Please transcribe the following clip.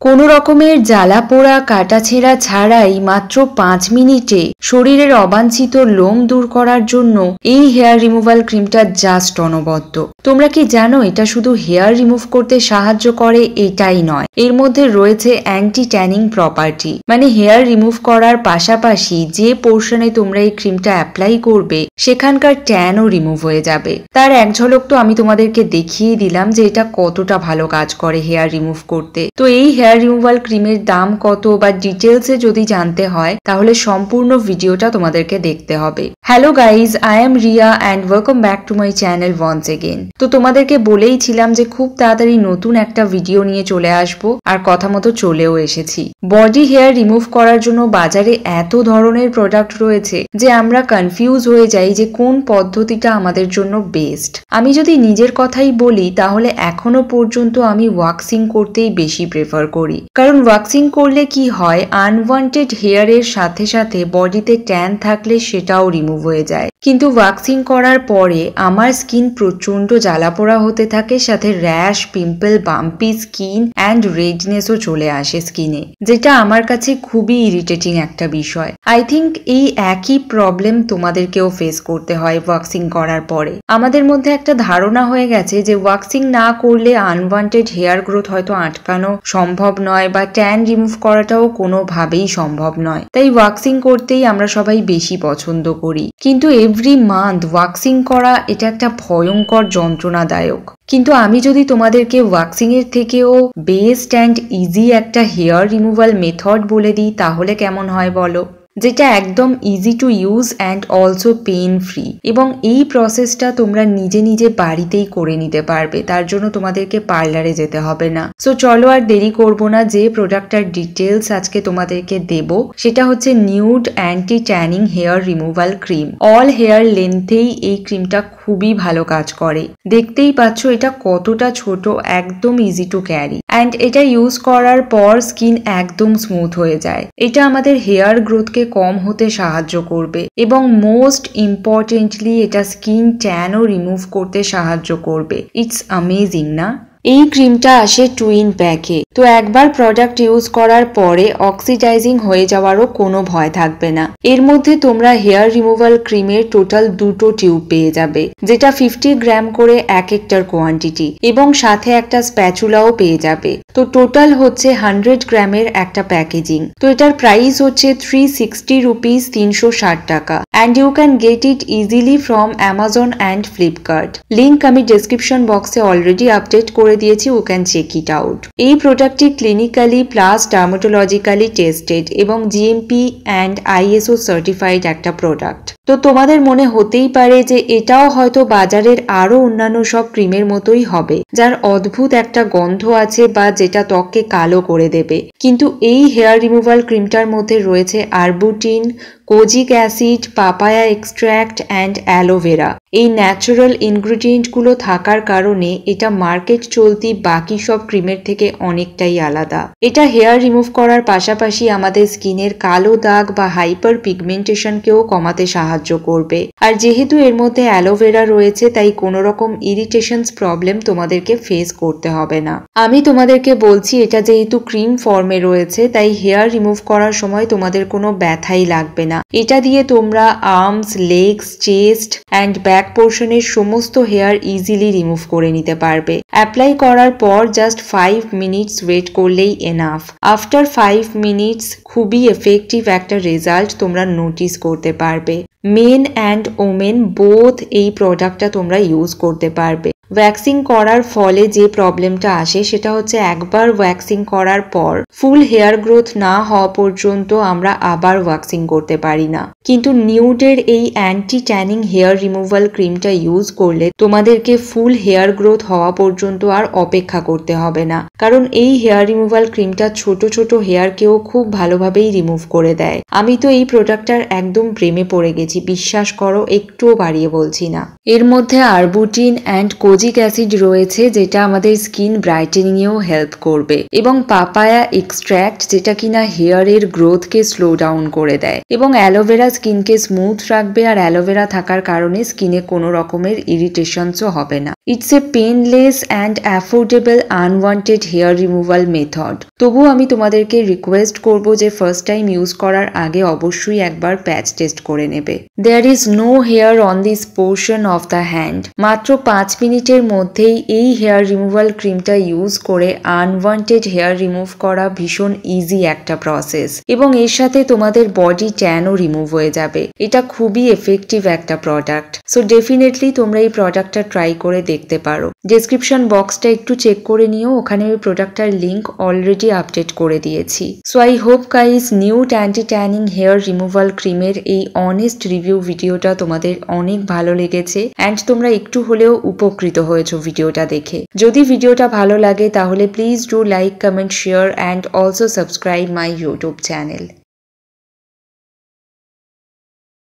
কোনো রকমের জ্বালা পোড়া কাটাছেঁড়া ছাড়াই মাত্র 5 মিনিটে শরীরের অবাঞ্ছিত লোম দূর করার জন্য এই হেয়ার রিমুভাল ক্রিমটা জাস্ট অনবদ্য। তোমরা কি জানো এটা শুধু হেয়ার রিমুভ করতে সাহায্য করে এটাই নয়, এর মধ্যে রয়েছে অ্যান্টি ট্যানিং প্রপার্টি। মানে হেয়ার রিমুভ করার পাশাপাশি যে পোর্শনে তোমরা এই ক্রিমটা অ্যাপ্লাই করবে সেখানকার ট্যানও রিমুভ হয়ে যাবে। তার এক ঝলক তো আমি তোমাদেরকে দেখিয়ে দিলাম যে এটা কতটা ভালো কাজ করে হেয়ার রিমুভ করতে। তো এই হেয়ার রিমুভাল ক্রিমের দাম কত বা ডিটেলসে যদি জানতে হয় তাহলে সম্পূর্ণ ভিডিওটা তোমাদেরকে দেখতে হবে। Hello guys, I am Riya and welcome back to my channel once again. তো তোমাদেরকে বলেইছিলাম যে খুব তাড়াতাড়ি নতুন একটা ভিডিও নিয়ে চলে আসবো, আর কথা মতো চলেও এসেছি। বডি হেয়ার রিমুভ করার জন্য বাজারে এত ধরনের প্রোডাক্ট রয়েছে যে আমরা কনফিউজ হয়ে যাই যে কোন পদ্ধতিটা আমাদের জন্য বেস্ট। আমি যদি নিজের কথাই বলি তাহলে এখনো পর্যন্ত আমি ওয়াক্সিং করতেই বেশি প্রেফার করি, কারণ ওয়াক্সিং করলে কি হয়, আনওয়ান্টেড হেয়ারের সাথে সাথে বডিতে ট্যান থাকলে সেটাও রিমুভ হয়ে যায়। কিন্তু ওয়াক্সিং করার পরে আমার স্কিন প্রচন্ড জ্বালাপোড়া হতে থাকে, সাথে rash, pimple, bumpy skin and রেডনেসও চলে আসে স্কিনে, যেটা আমার কাছে খুবই ইরিটেটিং একটা বিষয়। আই থিঙ্ক এই একই প্রবলেম তোমাদেরকেও ফেস করতে হয় ওয়াক্সিং করার পরে। আমাদের মধ্যে একটা ধারণা হয়ে গেছে যে ওয়াক্সিং না করলে আনওয়ান্টেড হেয়ার গ্রোথ হয়তো আটকানো সম্ভব নয় বা ট্যান রিমুভ করাটাও কোনোভাবেই সম্ভব নয়, তাই ওয়াক্সিং করতেই আমরা সবাই বেশি পছন্দ করি। কিন্তু এভরি মান্থ ওয়াক্সিং করা এটা একটা ভয়ঙ্কর যন্ত্রণাদায়ক। কিন্তু আমি যদি তোমাদেরকে ওয়াক্সিং এর থেকেও বেস্ট অ্যান্ড ইজি একটা হেয়ার রিমুভাল মেথড বলে দিই তাহলে কেমন হয় বলো, যেটা একদম easy to use and also pain free, এবং এই প্রসেসটা তোমরা নিজে নিজে বাড়িতেই করে নিতে পারবে। তার জন্য তোমাদেরকে পার্লারে যেতে হবে না। সো চলো আর দেরি করব না, যে প্রোডাক্টটার ডিটেলস আজকে তোমাদেরকে দেব সেটা হচ্ছে Nude anti tanning hair removal cream. All hair লেন্থেই এই ক্রিমটা খুবই ভালো কাজ করে। দেখতেই পাচ্ছ এটা কতটা ছোট, একদম ইজি টু ক্যারি, অ্যান্ড এটা ইউজ করার পর স্কিন একদম স্মুথ হয়ে যায়। এটা আমাদের হেয়ার গ্রোথকে কম হতে সাহায্য করবে এবং মোস্ট ইম্পর্টেন্টলি এটা স্কিন ট্যানও রিমুভ করতে সাহায্য করবে। ইটস অ্যামেজিং না? এই ক্রিমটা আসে টুইন প্যাকে, তো একবার প্রোডাক্ট ইউজ করার পরে অক্সিডাইজিং হয়ে যাওয়ারও কোনো ভয় থাকবে না। এর মধ্যে তোমরা হেয়ার রিমুভাল ক্রিমের টোটাল 2টো টিউব পেয়ে যাবে, যেটা 50 গ্রাম করে এক একটার কোয়ান্টিটি, এবং সাথে একটা স্প্যাচুলাও পেয়ে যাবে। তো টোটাল হচ্ছে 100 গ্রামের একটা প্যাকেজিং। তো এটার প্রাইস হচ্ছে 360 রুপিস, 360 টাকা, and you can get it easily from Amazon and Flipkart. Link আমি ডেসক্রিপশন বক্সে অলরেডি আপডেট করে দিয়েছি, you can check it out. এই প্রোডাক্টটি ক্লিনিক্যালি প্লাস ডার্মাটোলজিক্যালি টেস্টেড এবং জিএমপি অ্যান্ড আইএসও সার্টিফাইড একটা প্রোডাক্ট। তো তোমাদের মনে হতেই পারে যে এটাও হয়তো বাজারের আরো অন্যান্য সব ক্রিমের মতোই হবে, যার অদ্ভুত একটা গন্ধ আছে বা যেটা ত্বককে কালো করে দেবে। কিন্তু এই হেয়ার রিমুভাল ক্রিমটার মধ্যে রয়েছে arbutin, kojic acid, papaya extract and aloe vera. এই ন্যাচারাল ইনগ্রিডিয়েন্টগুলো থাকার কারণে এটা মার্কেট চলতি বাকি সব ক্রিমের থেকে অনেকটাই আলাদা। এটা হেয়ার রিমুভ করার পাশাপাশি আমাদের স্কিনের কালো দাগ বা হাইপার পিগমেন্টেশনকেও কমাতে সাহায্য করবে। আর যেহেতু এর মধ্যে অ্যালোভেরা রয়েছে তাই কোনো রকম ইরিটেশনস প্রবলেম তোমাদেরকে ফেস করতে হবে না। আমি তোমাদেরকে বলছি এটা যেহেতু ক্রিম ফর্মে রয়েছে তাই হেয়ার রিমুভ করার সময় তোমাদের কোনো ব্যথাই লাগবে না। এটা দিয়ে তোমরা arms, legs, chest and back পোর্শনের সমস্ত হেয়ার ইজিলি রিমুভ করে নিতে পারবে। অ্যাপ্লাই করার পর জাস্ট 5 মিনিটস ওয়েট করলেই এনাফ। আফটার 5 মিনিটস খুবই এফেক্টিভ একটা রেজাল্ট তোমরা নোটিস করতে পারবে। মেন অ্যান্ড ওমেন বোথ এই প্রোডাক্টটা তোমরা ইউজ করতে পারবে। ওয়্যাক্সিং করার ফলে যে প্রবলেমটা আসে সেটা হচ্ছে একবার ওয়্যাক্সিং করার পর ফুল হেয়ার গ্রোথ না হওয়া পর্যন্ত আমরা আবার ওয়্যাক্সিং করতে পারি না। কিন্তু নিউডের এই অ্যান্টি ট্যানিং হেয়ার রিমুভাল ক্রিমটা ইউজ করলে তোমাদেরকে ফুল হেয়ার গ্রোথ হওয়া পর্যন্ত আর অপেক্ষা করতে হবে না, কারণ এই হেয়ার রিমুভাল ক্রিমটা ছোট ছোট হেয়ারকেও খুব ভালোভাবেই রিমুভ করে দেয়। আমি তো এই প্রোডাক্টটার একদম প্রেমে পড়ে গেছি, বিশ্বাস করো, একটুও বাড়িয়ে বলছি না। এর মধ্যে আরবুটিন অ্যান্ড কোজিক অ্যাসিড রয়েছে যেটা আমাদের স্কিন ব্রাইটেনিং এও হেল্প করবে, এবং পাপায়া এক্সট্র্যাক্ট যেটা কিনা হেয়ারের গ্রোথকে স্লো ডাউন করে দেয়, এবং অ্যালোভেরা স্কিনকে স্মুথ রাখবে, আর অ্যালোভেরা থাকার কারণে স্কিনে কোনো রকমের ইরিটেশনসও হবে না। It's a painless and affordable unwanted hair removal method. তবু আমি তোমাদেরকে রিকোয়েস্ট করব যে ফার্স্ট টাইম ইউজ করার আগে অবশ্যই একবার প্যাচ টেস্ট করে নেবে। There is no hair on this portion of the hand. মাত্র 5 মিনিটের মধ্যেই এই হেয়ার রিমুভাল ক্রিমটা ইউজ করে আনওয়ান্টেড হেয়ার রিমুভ করা ভীষণ ইজি একটা প্রসেস, এবং এর সাথে তোমাদের বডি ট্যানও রিমুভ হয়ে যাবে। এটা খুবই এফেক্টিভ একটা প্রোডাক্ট। সো ডেফিনেটলি তোমরা এই প্রোডাক্টটা ট্রাই করে দেখতে পারো। ডেসক্রিপশন বক্সটা একটু চেক করে নিও, ওখানে ওই প্রোডাক্টটার লিঙ্ক অলরেডি আপডেট করে দিয়েছি। So I hope guys Newt anti tanning hair removal ক্রিমের এই অনেস্ট রিভিউ ভিডিওটা তোমাদের অনেক ভালো লেগেছে অ্যান্ড তোমরা একটু হলেও উপকৃত হয়েছো ভিডিওটা দেখে। যদি ভিডিওটা ভালো লাগে তাহলে please do like, comment, share and also subscribe my YouTube channel.